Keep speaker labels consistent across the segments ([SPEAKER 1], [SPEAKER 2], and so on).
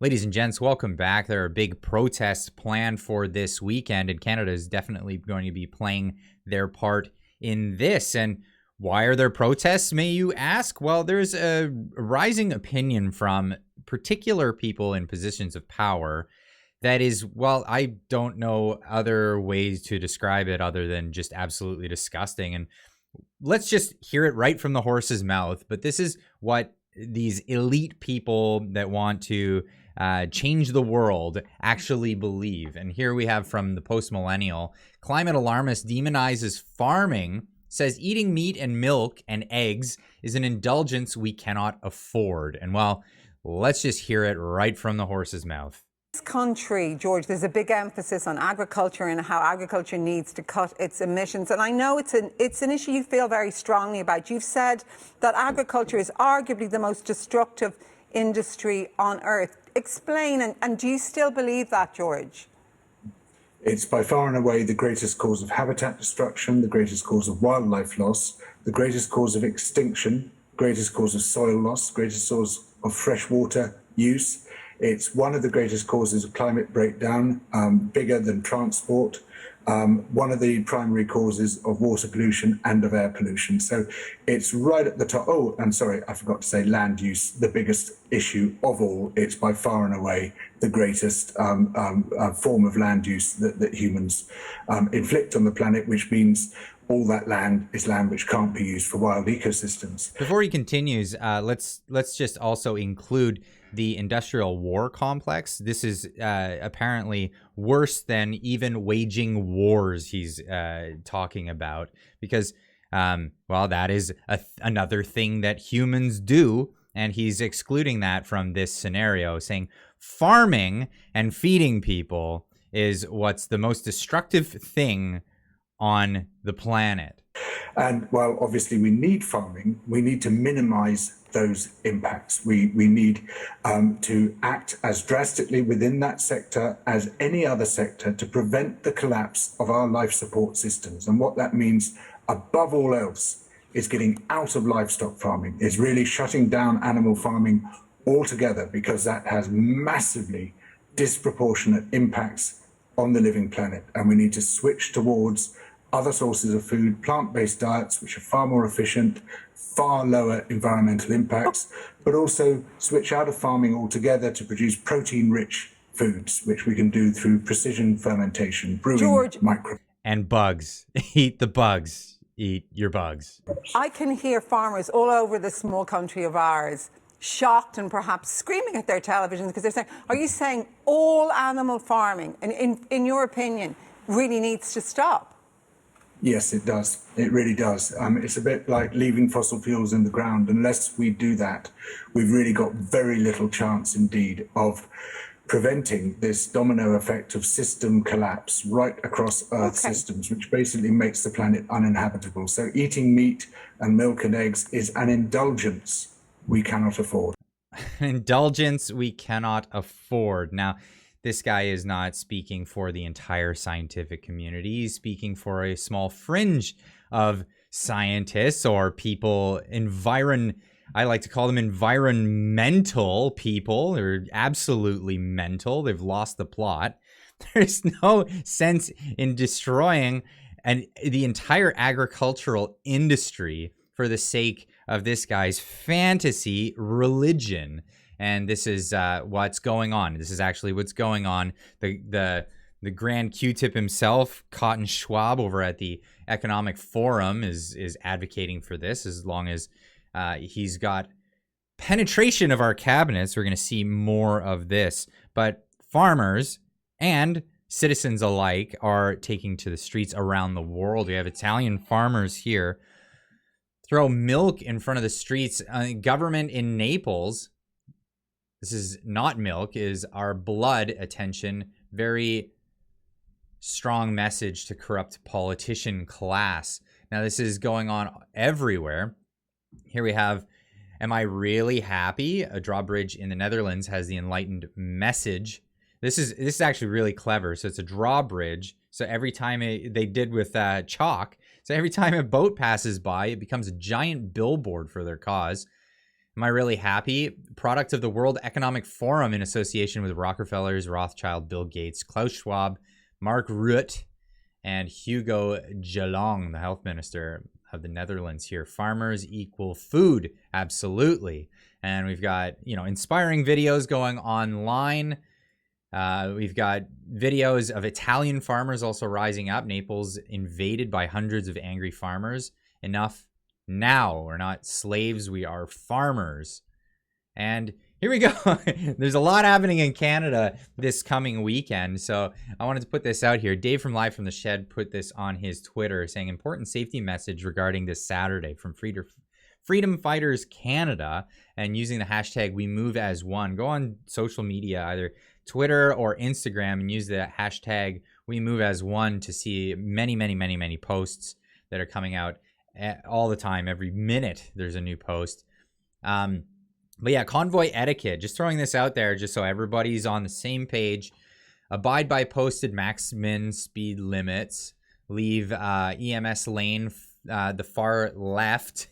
[SPEAKER 1] Ladies and gents, welcome back. There are big protests planned for this weekend, and Canada is definitely going to be playing their part in this. And why are there protests, may you ask? Well, there's a rising opinion from particular people in positions of power that is, well, I don't know other ways to describe it other than just absolutely disgusting. And let's just hear it right from the horse's mouth. But this is what these elite people that want to change the world actually believe. And here we have from the post-millennial, climate alarmist demonizes farming, says eating meat and milk and eggs is an indulgence we cannot afford. And well, let's just hear it right from the horse's mouth.
[SPEAKER 2] This country, George, there's a big emphasis on agriculture and how agriculture needs to cut its emissions. And I know it's an issue you feel very strongly about. You've said that agriculture is arguably the most destructive industry on earth. Explain, and do you still believe that, George?
[SPEAKER 3] It's by far and away the greatest cause of habitat destruction, the greatest cause of wildlife loss, the greatest cause of extinction, greatest cause of soil loss, greatest source of freshwater use. It's one of the greatest causes of climate breakdown, bigger than transport, one of the primary causes of water pollution and of air pollution. So it's right at the top. Oh, and sorry, I forgot to say land use, the biggest issue of all. It's by far and away the greatest form of land use that humans inflict on the planet, which means all that land is land which can't be used for wild ecosystems.
[SPEAKER 1] Before he continues, let's just also include the industrial war complex. This is apparently worse than even waging wars he's talking about, because, well, that is another thing that humans do, and he's excluding that from this scenario, saying farming and feeding people is what's the most destructive thing on the planet.
[SPEAKER 3] And while obviously we need farming, we need to minimize those impacts. We need to act as drastically within that sector as any other sector to prevent the collapse of our life support systems. And what that means, above all else, is getting out of livestock farming, is really shutting down animal farming altogether, because that has massively disproportionate impacts on the living planet. And we need to switch towards other sources of food, plant-based diets, which are far more efficient, far lower environmental impacts, but also switch out of farming altogether to produce protein-rich foods, which we can do through precision fermentation, brewing,
[SPEAKER 1] and bugs. Eat the bugs. Eat your bugs.
[SPEAKER 2] I can hear farmers all over this small country of ours shocked and perhaps screaming at their televisions because they're saying, are you saying all animal farming, and in your opinion, really needs to stop?
[SPEAKER 3] Yes, it does. It really does. It's a bit like leaving fossil fuels in the ground. Unless we do that, we've really got very little chance indeed of preventing this domino effect of system collapse right across Earth systems, which basically makes the planet uninhabitable. So eating meat and milk and eggs is an indulgence we cannot afford.
[SPEAKER 1] An indulgence we cannot afford. Now, this guy is not speaking for the entire scientific community. He's speaking for a small fringe of scientists or people, I like to call them environmental people. They're absolutely mental. They've lost the plot. There's no sense in destroying the entire agricultural industry for the sake of this guy's fantasy religion. And this is what's going on. This is actually what's going on. The Grand Q-tip himself, Cotton Schwab, over at the Economic Forum, is advocating for this. As long as he's got penetration of our cabinets, we're going to see more of this. But farmers and citizens alike are taking to the streets around the world. We have Italian farmers here throw milk in front of the streets. Government in Naples, this is not milk, is our blood attention. Very strong message to corrupt politician class. Now, this is going on everywhere. Here we have, am I really happy? A drawbridge in the Netherlands has the enlightened message. This is actually really clever. So it's a drawbridge. So every time they did with chalk. So every time a boat passes by, it becomes a giant billboard for their cause. Am I really happy? Product of the World Economic Forum in association with Rockefellers, Rothschild, Bill Gates, Klaus Schwab, Mark Rutte, and Hugo de Jonge, the health minister of the Netherlands here. Farmers equal food. Absolutely. And we've got, inspiring videos going online. We've got videos of Italian farmers also rising up. Naples invaded by hundreds of angry farmers. Enough now. We're not slaves. We are farmers. And here we go. There's a lot happening in Canada this coming weekend. So I wanted to put this out here. Dave from Live from the Shed put this on his Twitter saying, important safety message regarding this Saturday from Freedom Fighters Canada, and using the hashtag We Move As One. Go on social media, either Twitter or Instagram, and use the hashtag We Move As One to see many, many, many, many posts that are coming out all the time. Every minute there's a new post. But yeah, Convoy Etiquette, just throwing this out there just so everybody's on the same page. Abide by posted max min speed limits. Leave EMS lane the far left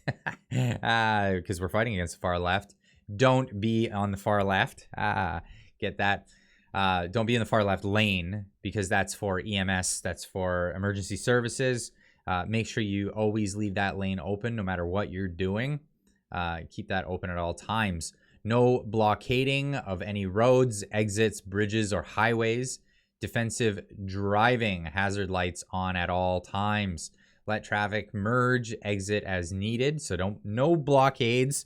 [SPEAKER 1] because we're fighting against the far left. Don't be on the far left. Get that. Don't be in the far left lane because that's for EMS. That's for emergency services. Make sure you always leave that lane open no matter what you're doing. Keep that open at all times. No blockading of any roads, exits, bridges, or highways. Defensive driving. Hazard lights on at all times. Let traffic merge, exit as needed. So no blockades.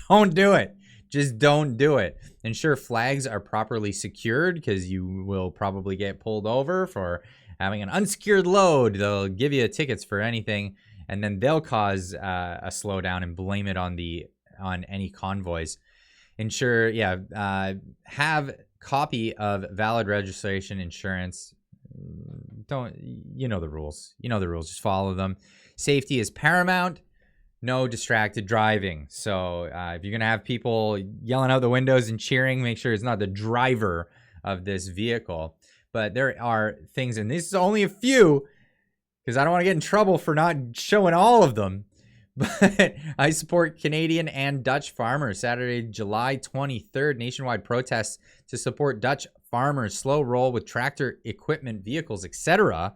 [SPEAKER 1] Don't do it. Just don't do it. Ensure flags are properly secured because you will probably get pulled over for having an unsecured load. They'll give you tickets for anything. And then they'll cause a slowdown and blame it on any convoys. Ensure, have copy of valid registration, insurance. You know the rules. Just follow them. Safety is paramount. No distracted driving. So if you're gonna have people yelling out the windows and cheering, make sure it's not the driver of this vehicle. But there are things, and this is only a few, because I don't want to get in trouble for not showing all of them. But I support Canadian and Dutch farmers. Saturday, July 23rd, nationwide protests to support Dutch farmers. Slow roll with tractor equipment, vehicles, etc.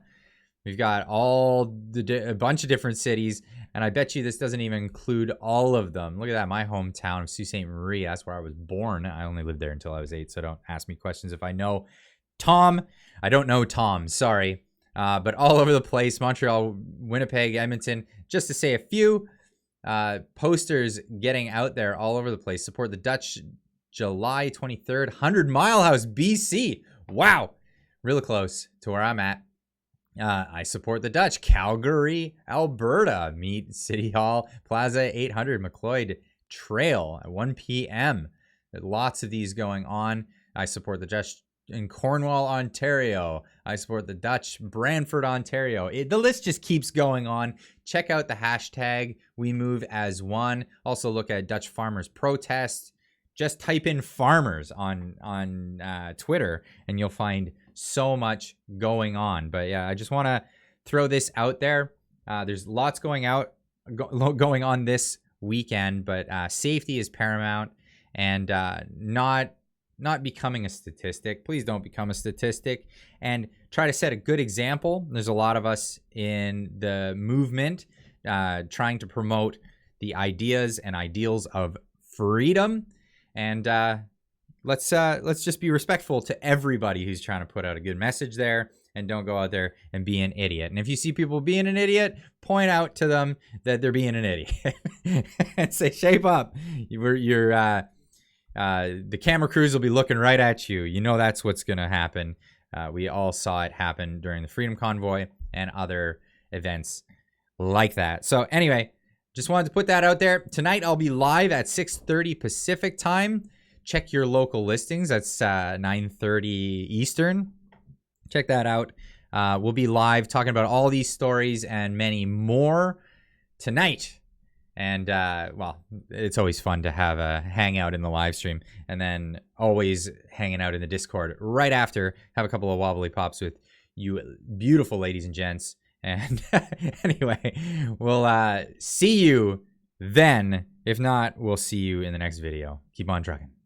[SPEAKER 1] We've got a bunch of different cities, and I bet you this doesn't even include all of them. Look at that, my hometown of Sault Ste. Marie. That's where I was born. I only lived there until I was 8, so don't ask me questions if I know Tom. I don't know Tom, sorry. But all over the place, Montreal, Winnipeg, Edmonton, just to say a few. Posters getting out there all over the place. Support the Dutch, July 23rd, 100 Mile House, BC. Wow, really close to where I'm at. I support the Dutch, Calgary, Alberta. Meet City Hall, Plaza 800, McLeod Trail at 1 p.m. There's lots of these going on. I support the Dutch in Cornwall, Ontario. I support the Dutch, Brantford, Ontario. The list just keeps going on. Check out the hashtag We Move As One. Also look at Dutch farmers protest. Just type in farmers on Twitter and you'll find so much going on. But yeah, I just want to throw this out there. There's lots going on this weekend, but safety is paramount, and not becoming a statistic. Please don't become a statistic, and try to set a good example. There's a lot of us in the movement trying to promote the ideas and ideals of freedom, and let's just be respectful to everybody who's trying to put out a good message there, and don't go out there and be an idiot. And if you see people being an idiot, point out to them that they're being an idiot and say, shape up. The camera crews will be looking right at you. You know that's what's going to happen. We all saw it happen during the Freedom Convoy and other events like that. So anyway, just wanted to put that out there. Tonight I'll be live at 6:30 Pacific time. Check your local listings. That's 9:30 Eastern. Check that out. We'll be live talking about all these stories and many more tonight. And, well, it's always fun to have a hangout in the live stream, and then always hanging out in the Discord right after. Have a couple of wobbly pops with you beautiful ladies and gents. And anyway, we'll see you then. If not, we'll see you in the next video. Keep on trucking.